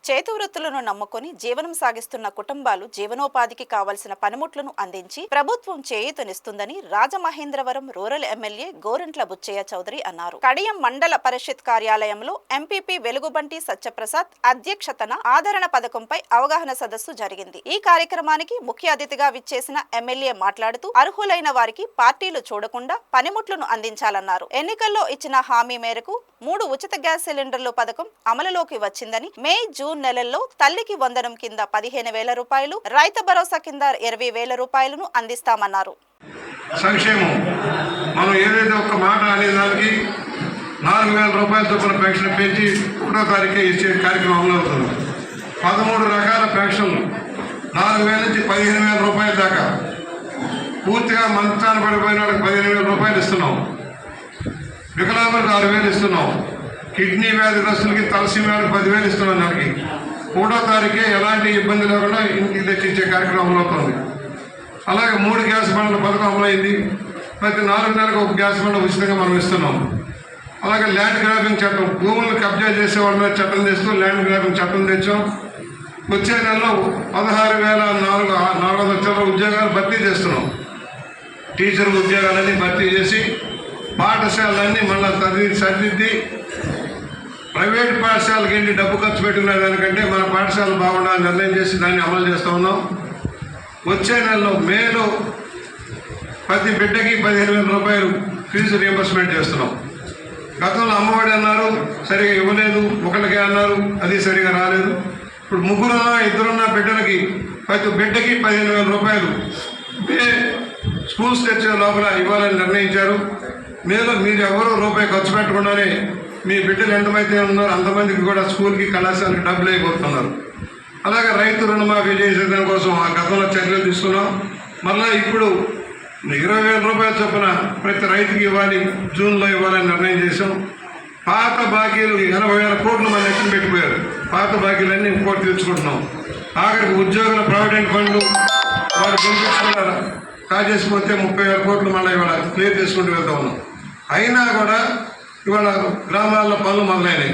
చేతి వృత్తులను నమ్ముకొని జీవనం సాగిస్తున్న కుటుంబాలు జీవనోపాధికి కావలసిన పనిముట్లను అందించి ప్రభుత్వం చేయూతనిస్తుందని రాజమహేంద్రవరం రూరల్ ఎమ్మెల్యే గోరంట్ల బుచ్చయ్య చౌదరి అన్నారు. కడియం మండల పరిషత్ కార్యాలయంలో ఎంపీపీ వెలుగుబంటి సత్యప్రసాద్ అధ్యక్షతన ఆదరణ పథకంపై అవగాహన సదస్సు జరిగింది. ఈ కార్యక్రమానికి ముఖ్య అతిథిగా విచ్చేసిన ఎమ్మెల్యే మాట్లాడుతూ అర్హులైన వారికి పార్టీలు చూడకుండా పనిముట్లను అందించాలన్నారు. ఎన్నికల్లో ఇచ్చిన హామీ మేరకు 3 ఉచిత గ్యాస్ సిలిండర్లు పథకం అమలులోకి వచ్చిందని, మే జూన్ నెలల్లో తల్లికి వందనం కింద 15,000 రూపాయలు, రైతు భరోసా కింద 20,000 రూపాయలను అందిస్తామన్నారు. సంక్షేమం మనం ఏదైతే ఒక్క మాట అనేదానికి 4,000 రూపాయల చొప్పున పెన్షన్ పెంచి 1వ తారీఖే ఇచ్చే కార్యక్రమం అమలవుతుంది. 13 రకాల పెన్షన్లు 4,000 నుంచి 15,000 రూపాయల దాకా, పూర్తిగా మంచాన పడిపోయిన వాళ్ళకి 15,000 రూపాయలు ఇస్తున్నాం. వికలాంగులకు 6,000 ఇస్తున్నాం. కిడ్నీ వ్యాధిగ్రస్తులకి తలసీమియాలకు 10,000 ఇస్తున్నాం. నెలకి 1వ తారీఖే ఎలాంటి ఇబ్బంది లేకుండా ఇంటికి తెచ్చిచ్చే కార్యక్రమం అమలవుతుంది. అలాగే 3 గ్యాస్ బండ్ల పథకం అమలైంది. ప్రతి 4 నెలలకు 1 గ్యాస్ బండ ఉచితంగా మనం ఇస్తున్నాం. అలాగే ల్యాండ్ గ్రాబింగ్ చట్టం, భూములను కబ్జా చేసే వాళ్ళ మీద చట్టం తెస్తూ ల్యాండ్ గ్రాబింగ్ చట్టం తెచ్చాం. వచ్చే నెలలో 16,400 ఉద్యోగాలు భర్తీ చేస్తున్నాం. టీచర్ ఉద్యోగాలన్నీ భర్తీ చేసి పాఠశాలన్నీ మళ్ళీ సరిదిద్ది, ప్రైవేట్ పాఠశాలకి వెళ్ళి డబ్బు ఖర్చు పెట్టుకునే దానికంటే మన పాఠశాల బాగుండాలని నిర్ణయం చేసి దాన్ని అమలు చేస్తూ ఉన్నాం. వచ్చే నెలలో మేలో ప్రతి బిడ్డకి 15,000 రూపాయలు ఫీజు రియంబర్స్మెంట్ చేస్తున్నాం. గతంలో అమ్మఒడి అన్నారు, సరిగా ఇవ్వలేదు. ఒకళ్ళకే అన్నారు, అది సరిగా రాలేదు. ఇప్పుడు 2 బిడ్డలకి ప్రతి బిడ్డకి 15,000 రూపాయలు స్కూల్స్ తెచ్చే లోపల ఇవ్వాలని నిర్ణయించారు. మేలో మీరు ఎవరో రూపాయి ఖర్చు పెట్టకుండానే మీ బిడ్డలు ఎంతమంది ఉన్నారో అంతమందికి కూడా స్కూల్కి, కళాశాలకి డబ్బులు అయిపోతున్నారు. అలాగే రైతు రుణమాఫీ చేసేదాని కోసం ఆ గతంలో చర్యలు తీసుకున్నాం. మళ్ళీ ఇప్పుడు 20,000 రూపాయల చొప్పున ప్రతి రైతుకి ఇవ్వాలి, జూన్లో ఇవ్వాలని నిర్ణయం చేశాం. పాత బాకీలు 80,000 కోట్లు మన ఎత్తున పెట్టిపోయారు. పాత బాకీలన్నీ ఇంకోటి తీర్చుకుంటున్నాం. ఆఖరికి ఉద్యోగుల ప్రావిడెంట్ ఫండ్లు వాళ్ళు బెనిఫిట్స్ కూడా కాజేసిపోతే 30,000 కోట్లు మళ్ళీ ఇవాళ క్లియర్ చేసుకుంటూ వెళ్తా ఉన్నాం. అయినా కూడా ఇవాళ గ్రామాల్లో పనులు మొదలైనవి.